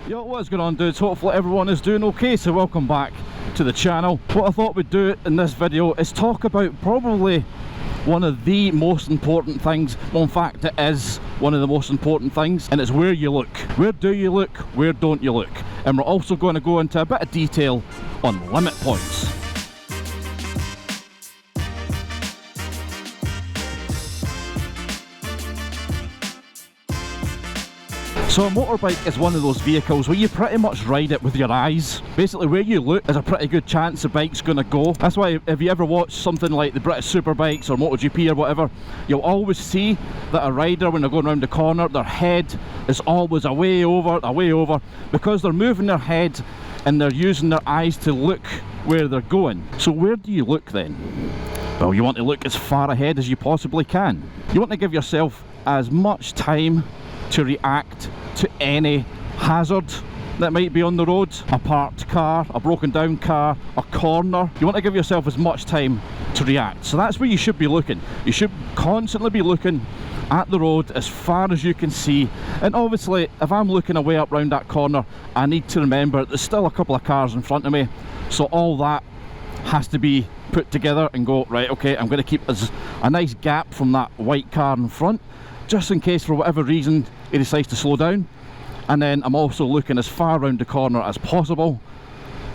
Yo, what's going on, dudes? Hopefully everyone is doing okay, so welcome back to the channel. What I thought we'd do in this video is talk about probably one of the most important things. Well, in fact, it is one of the most important things, and it's where you look. Where do you look? Where don't you look? And we're also going to go into a bit of detail on limit points. So a motorbike is one of those vehicles where you pretty much ride it with your eyes. Basically, where you look, there's a pretty good chance the bike's going to go. That's why if you ever watch something like the British Superbikes or MotoGP or whatever, you'll always see that a rider, when they're going around the corner, their head is always away over, because they're moving their head and they're using their eyes to look where they're going. So where do you look then? Well, you want to look as far ahead as you possibly can. You want to give yourself as much time to react to any hazard that might be on the road. A parked car, a broken down car, a corner. You want to give yourself as much time to react. So that's where you should be looking. You should constantly be looking at the road as far as you can see. And obviously, if I'm looking away up round that corner, I need to remember there's still a couple of cars in front of me. So all that has to be put together and go, right, okay, I'm going to keep a nice gap from that white car in front, just in case for whatever reason he decides to slow down. And then I'm also looking as far around the corner as possible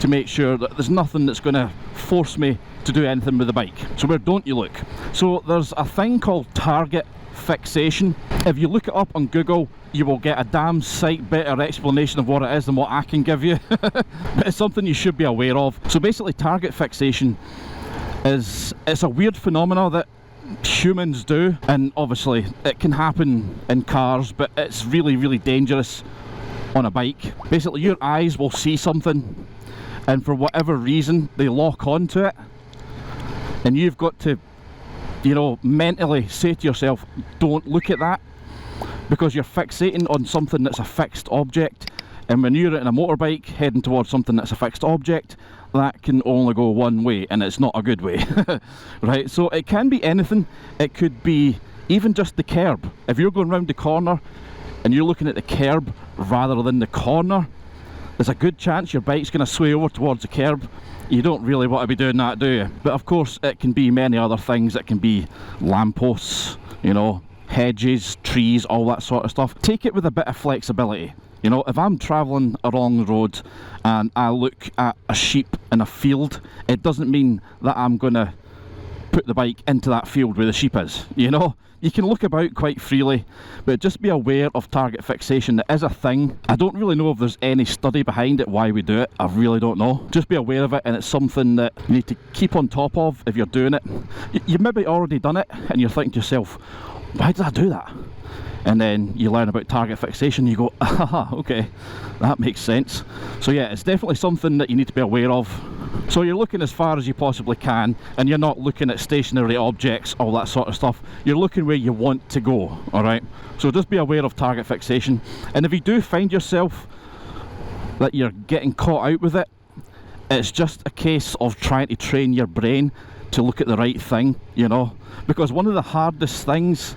to make sure that there's nothing that's going to force me to do anything with the bike. So where don't you look? So there's a thing called target fixation. If you look it up on Google, you will get a damn sight better explanation of what it is than what I can give you. But it's something you should be aware of. So basically, target fixation it's a weird phenomena that humans do, and obviously it can happen in cars, but it's really dangerous on a bike. Basically, your eyes will see something and for whatever reason they lock onto it, and you've got to, you know, mentally say to yourself, don't look at that, because you're fixating on something that's a fixed object. And when you're in a motorbike heading towards something that's a fixed object, that can only go one way, and it's not a good way. Right, so it can be anything. It could be even just the curb. If you're going round the corner and you're looking at the curb rather than the corner, there's a good chance your bike's going to sway over towards the curb. You don't really want to be doing that, do you? But of course, it can be many other things. It can be lampposts, you know, hedges, trees, all that sort of stuff. Take it with a bit of flexibility. You know, if I'm travelling along the road and I look at a sheep in a field, it doesn't mean that I'm going to put the bike into that field where the sheep is. You know, you can look about quite freely, but just be aware of target fixation. It is a thing. I don't really know if there's any study behind it, why we do it. I really don't know. Just be aware of it, and it's something that you need to keep on top of if you're doing it. You maybe already done it and you're thinking to yourself, why did I do that? And then you learn about target fixation, you go, ah, okay, that makes sense. So yeah, it's definitely something that you need to be aware of. So you're looking as far as you possibly can, and you're not looking at stationary objects, all that sort of stuff. You're looking where you want to go, alright? So just be aware of target fixation. And if you do find yourself that you're getting caught out with it, it's just a case of trying to train your brain to look at the right thing, you know? Because one of the hardest things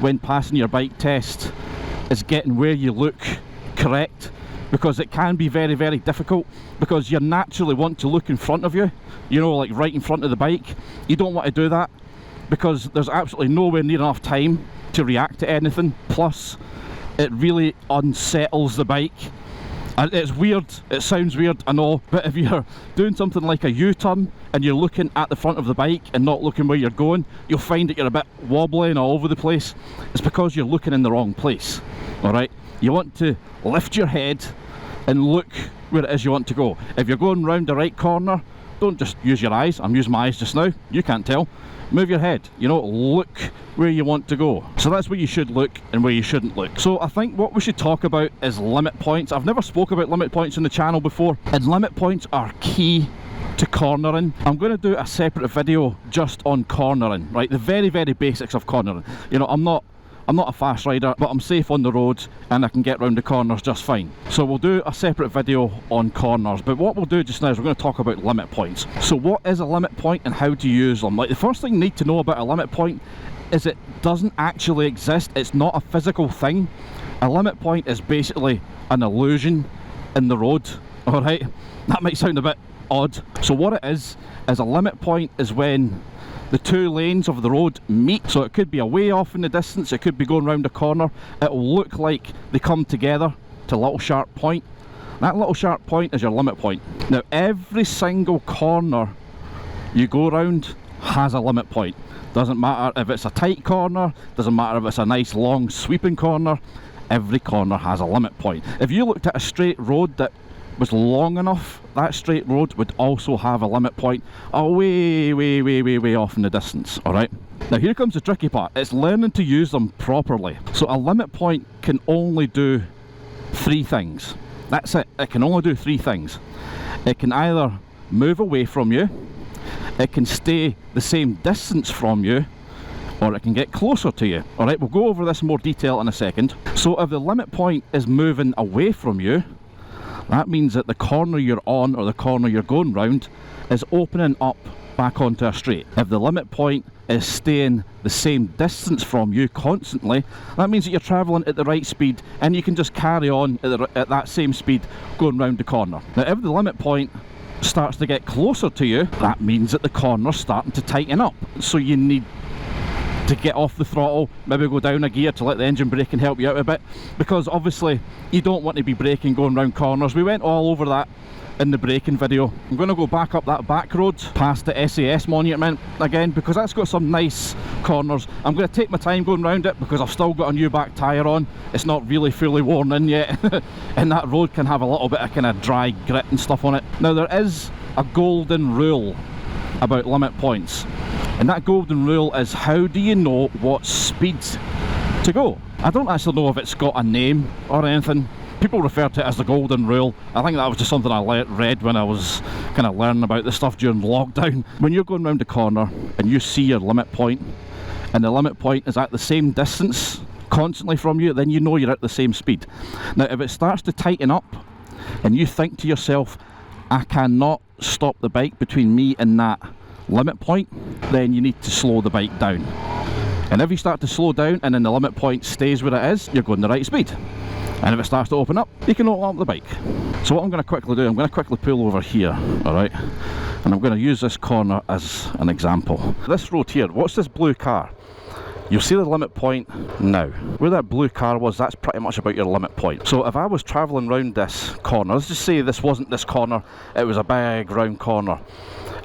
when passing your bike test is getting where you look correct, because it can be very difficult, because you naturally want to look in front of you, you know, like right in front of the bike. You don't want to do that because there's absolutely nowhere near enough time to react to anything, plus it really unsettles the bike. It's weird, it sounds weird, I know, but if you're doing something like a U-turn and you're looking at the front of the bike and not looking where you're going, you'll find that you're a bit wobbly and all over the place. It's because you're looking in the wrong place, alright? You want to lift your head and look where it is you want to go. If you're going round the right corner, don't just use your eyes. I'm using my eyes just now, you can't tell. Move your head, you know, look where you want to go. So that's where you should look and where you shouldn't look. So I think what we should talk about is limit points. I've never spoke about limit points on the channel before, and limit points are key to cornering. I'm going to do a separate video just on cornering, right? The very basics of cornering. You know, I'm not a fast rider, but I'm safe on the road and I can get round the corners just fine. So we'll do a separate video on corners, but what we'll do just now is we're going to talk about limit points. So what is a limit point and how to use them? Like, the first thing you need to know about a limit point is it doesn't actually exist. It's not a physical thing. A limit point is basically an illusion. in the road, alright? That might sound a bit odd. So what it is a limit point is when the two lanes of the road meet. So it could be a way off in the distance, it could be going round a corner. It'll look like they come together to a little sharp point. That little sharp point is your limit point. Now every single corner you go round has a limit point. Doesn't matter if it's a tight corner, doesn't matter if it's a nice long sweeping corner, every corner has a limit point. If you looked at a straight road that was long enough, that straight road would also have a limit point way off in the distance, alright? Now here comes the tricky part, it's learning to use them properly. So a limit point can only do three things. That's it, it can only do three things. It can either move away from you, it can stay the same distance from you, or it can get closer to you. Alright, we'll go over this in more detail in a second. So if the limit point is moving away from you, that means that the corner you're on or the corner you're going round is opening up back onto a straight. If the limit point is staying the same distance from you constantly, that means that you're travelling at the right speed and you can just carry on at that same speed going round the corner. Now if the limit point starts to get closer to you, that means that the corner's starting to tighten up. So you need to get off the throttle, maybe go down a gear to let the engine brake and help you out a bit, because obviously you don't want to be braking going round corners. We went all over that in the braking video. I'm going to go back up that back road past the SAS monument again, because that's got some nice corners. I'm going to take my time going round it because I've still got a new back tyre on. It's not really fully worn in yet and that road can have a little bit of kind of dry grit and stuff on it. Now there is a golden rule about limit points, and that golden rule is, how do you know what speed to go? I don't actually know if it's got a name or anything. People refer to it as the golden rule. I think that was just something I read when I was kind of learning about this stuff during lockdown. When you're going round the corner and you see your limit point, and the limit point is at the same distance constantly from you, then you know you're at the same speed. Now if it starts to tighten up and you think to yourself, I cannot stop the bike between me and that limit point, then you need to slow the bike down. And if you start to slow down and then the limit point stays where it is, you're going the right speed. And if it starts to open up, you can open up the bike. So what I'm going to quickly do, I'm going to quickly pull over here, alright? And I'm going to use this corner as an example. This road here, what's this blue car? You'll see the limit point now. Where that blue car was, that's pretty much about your limit point. So if I was travelling round this corner, let's just say this wasn't this corner, it was a big round corner,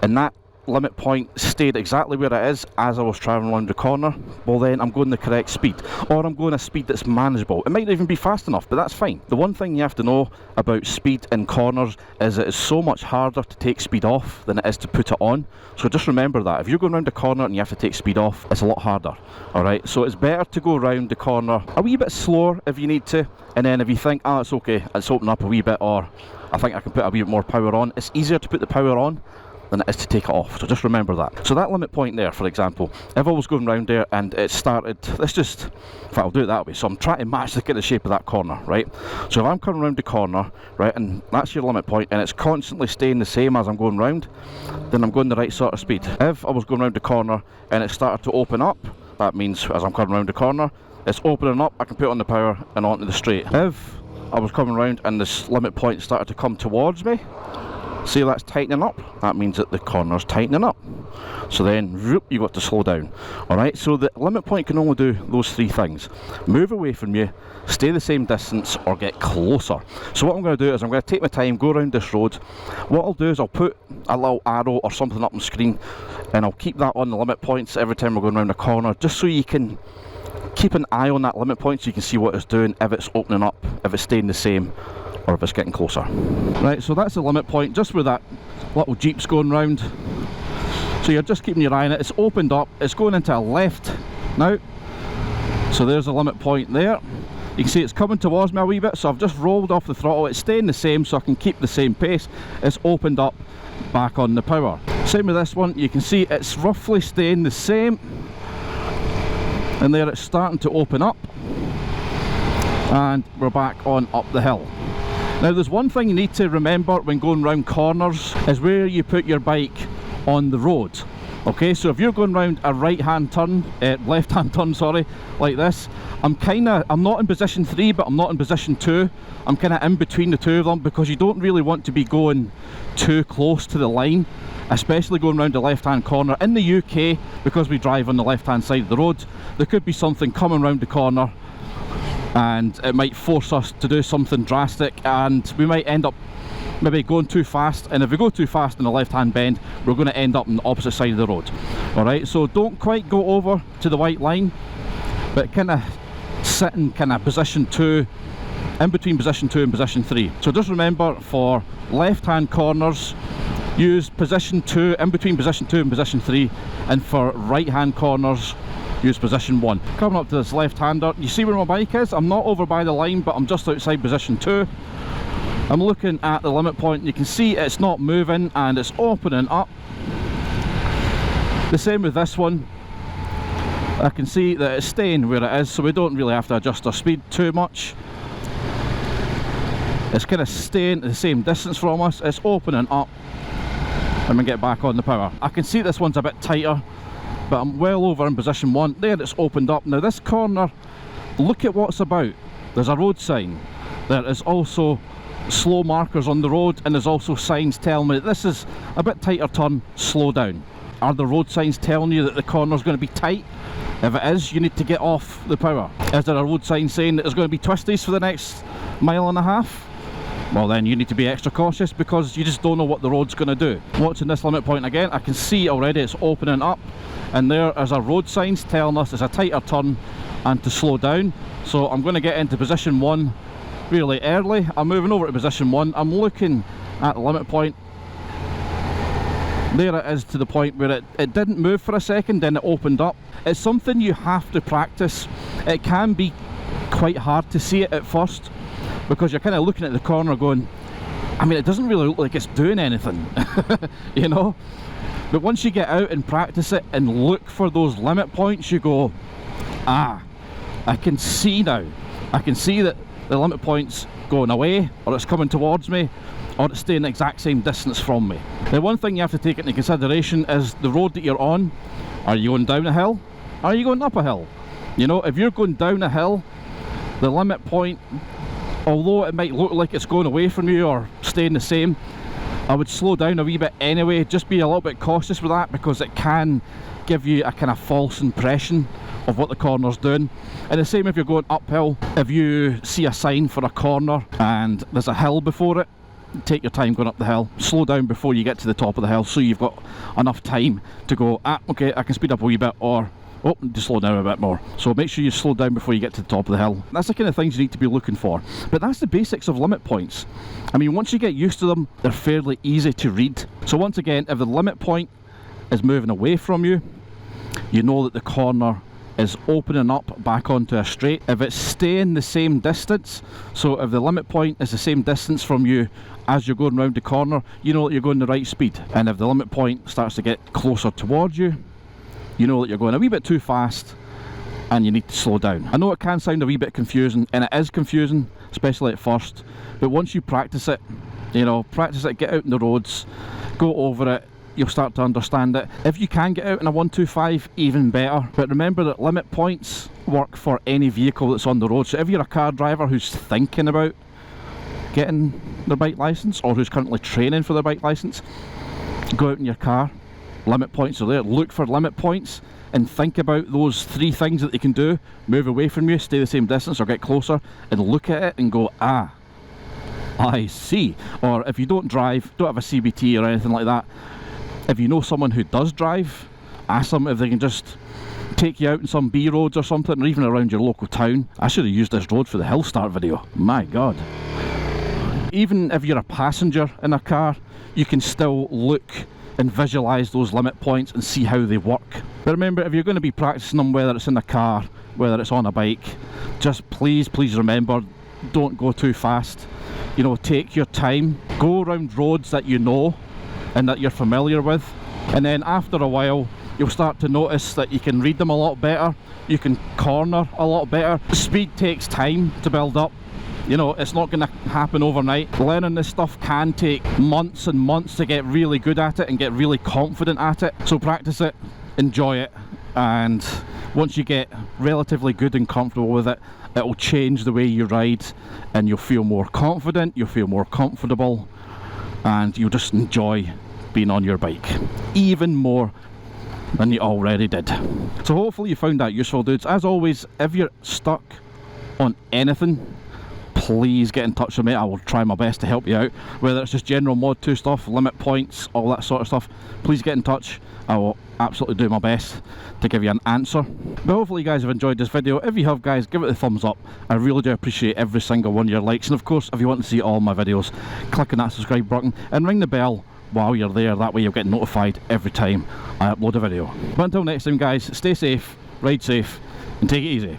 and that limit point stayed exactly where it is as I was travelling around the corner, well then I'm going the correct speed, or I'm going a speed that's manageable. It might not even be fast enough, but that's fine. The one thing you have to know about speed in corners is it is so much harder to take speed off than it is to put it on. So just remember that if you're going around a corner and you have to take speed off, it's a lot harder. Alright, so it's better to go around the corner a wee bit slower if you need to, and then if you think, oh it's okay, it's opening up a wee bit, or I think I can put a wee bit more power on, it's easier to put the power on than it is to take it off, so just remember that. So that limit point there, for example, if I was going round there and it started, let's just, in fact I'll do it that way, so I'm trying to match the shape of that corner, right? So if I'm coming round the corner, right, and that's your limit point, and it's constantly staying the same as I'm going round, then I'm going the right sort of speed. If I was going round the corner and it started to open up, that means as I'm coming round the corner, it's opening up, I can put on the power and onto the straight. If I was coming round and this limit point started to come towards me, see that's tightening up, that means that the corner's tightening up. So then, you got to slow down. Alright, so the limit point can only do those three things. Move away from you, stay the same distance, or get closer. So what I'm going to do is I'm going to take my time, go around this road. What I'll do is I'll put a little arrow or something up on the screen, and I'll keep that on the limit points every time we're going around a corner, just so you can keep an eye on that limit point so you can see what it's doing, if it's opening up, if it's staying the same, or if it's getting closer. Right, so that's the limit point, just where that little Jeep's going round. So you're just keeping your eye on it. It's opened up, it's going into a left now. So there's the limit point there. You can see it's coming towards me a wee bit, so I've just rolled off the throttle. It's staying the same, so I can keep the same pace. It's opened up back on the power. Same with this one, you can see it's roughly staying the same. And there it's starting to open up. And we're back on up the hill. Now there's one thing you need to remember when going round corners, is where you put your bike on the road. Okay, so if you're going round a right-hand turn, left-hand turn, sorry, like this, I'm not in position 3, but I'm not in position 2. I'm kind of in between the two of them, because you don't really want to be going too close to the line, especially going around the left-hand corner. In the UK, because we drive on the left-hand side of the road, there could be something coming around the corner and it might force us to do something drastic, and we might end up maybe going too fast, and if we go too fast in the left-hand bend, we're going to end up on the opposite side of the road. Alright, so don't quite go over to the white line, but kind of sit in kind of position 2, in between position 2 and position 3. So just remember, for left-hand corners, use position 2, in between position 2 and position 3, and for right-hand corners, use position 1. Coming up to this left-hander, you see where my bike is? I'm not over by the line, but I'm just outside position 2. I'm looking at the limit point, and you can see it's not moving and it's opening up. The same with this one. I can see that it's staying where it is, so we don't really have to adjust our speed too much. It's kind of staying the same distance from us. It's opening up, and we get back on the power. I can see this one's a bit tighter, but I'm well over in position 1. There, it's opened up. Now this corner, look at what's about. There's a road sign. There is also slow markers on the road, and there's also signs telling me that this is a bit tighter turn, slow down. Are the road signs telling you that the corner's going to be tight? If it is, you need to get off the power. Is there a road sign saying that there's going to be twisties for the next mile and a half? Well, then you need to be extra cautious, because you just don't know what the road's going to do. Watching this limit point again, I can see already it's opening up, and there is a road signs telling us it's a tighter turn and to slow down. So I'm going to get into position 1 really early. I'm moving over to position 1. I'm looking at the limit point. There it is, to the point where it didn't move for a second, then it opened up. It's something you have to practice. It can be quite hard to see it at first, because you're kind of looking at the corner going, I mean, it doesn't really look like it's doing anything, you know? But once you get out and practice it and look for those limit points, you go, ah, I can see now. I can see that the limit point's going away, or it's coming towards me, or it's staying the exact same distance from me. The one thing you have to take into consideration is the road that you're on. Are you going down a hill? Are you going up a hill? You know, if you're going down a hill, the limit point, although it might look like it's going away from you or staying the same, I would slow down a wee bit anyway. Just be a little bit cautious with that, because it can give you a kind of false impression of what the corner's doing. And the same if you're going uphill. If you see a sign for a corner and there's a hill before it, take your time going up the hill. Slow down before you get to the top of the hill, so you've got enough time to go, okay, I can speed up a wee bit, or oh, just slow down a bit more. So make sure you slow down before you get to the top of the hill. That's the kind of things you need to be looking for. But that's the basics of limit points. I mean, once you get used to them, they're fairly easy to read. So once again, if the limit point is moving away from you, you know that the corner is opening up back onto a straight. If it's staying the same distance, so if the limit point is the same distance from you as you're going around the corner, you know that you're going the right speed. And if the limit point starts to get closer towards you, you know that you're going a wee bit too fast and you need to slow down. I know it can sound a wee bit confusing, and it is confusing, especially at first, but once you practice it, you know, practice it, get out on the roads, go over it, you'll start to understand it. If you can get out in a 125, even better. But remember that limit points work for any vehicle that's on the road. So if you're a car driver who's thinking about getting their bike license, or who's currently training for their bike license, go out in your car, limit points are there, look for limit points and think about those 3 things that they can do: move away from you, stay the same distance, or get closer, and look at it and go, ah, I see. Or if you don't drive, don't have a CBT or anything like that, if you know someone who does drive, ask them if they can just take you out in some B roads or something, or even around your local town. I should have used this road for the hill start video, my god. Even if you're a passenger in a car, you can still look and visualise those limit points and see how they work. But remember, if you're going to be practicing them, whether it's in a car, whether it's on a bike, just please remember, don't go too fast. You know, take your time, go around roads that you know and that you're familiar with, and then after a while you'll start to notice that you can read them a lot better, you can corner a lot better. Speed takes time to build up, you know, it's not going to happen overnight. Learning this stuff can take months and months to get really good at it and get really confident at it. So practice it, enjoy it, and Once you get relatively good and comfortable with it, it will change the way you ride, and you'll feel more confident, you'll feel more comfortable, and you'll just enjoy being on your bike even more than you already did. So hopefully you found that useful, dudes. As always, if you're stuck on anything, please get in touch with me. I will try my best to help you out, whether it's just general Mod 2 stuff, limit points, all that sort of stuff. Please get in touch. I will absolutely do my best to give you an answer. But hopefully you guys have enjoyed this video. If you have, guys, give it a thumbs up. I really do appreciate every single one of your likes, and of course, if you want to see all my videos, click on that subscribe button and ring the bell while you're there. That way you'll get notified every time I upload a video. But until next time, guys, stay safe, ride safe, and take it easy.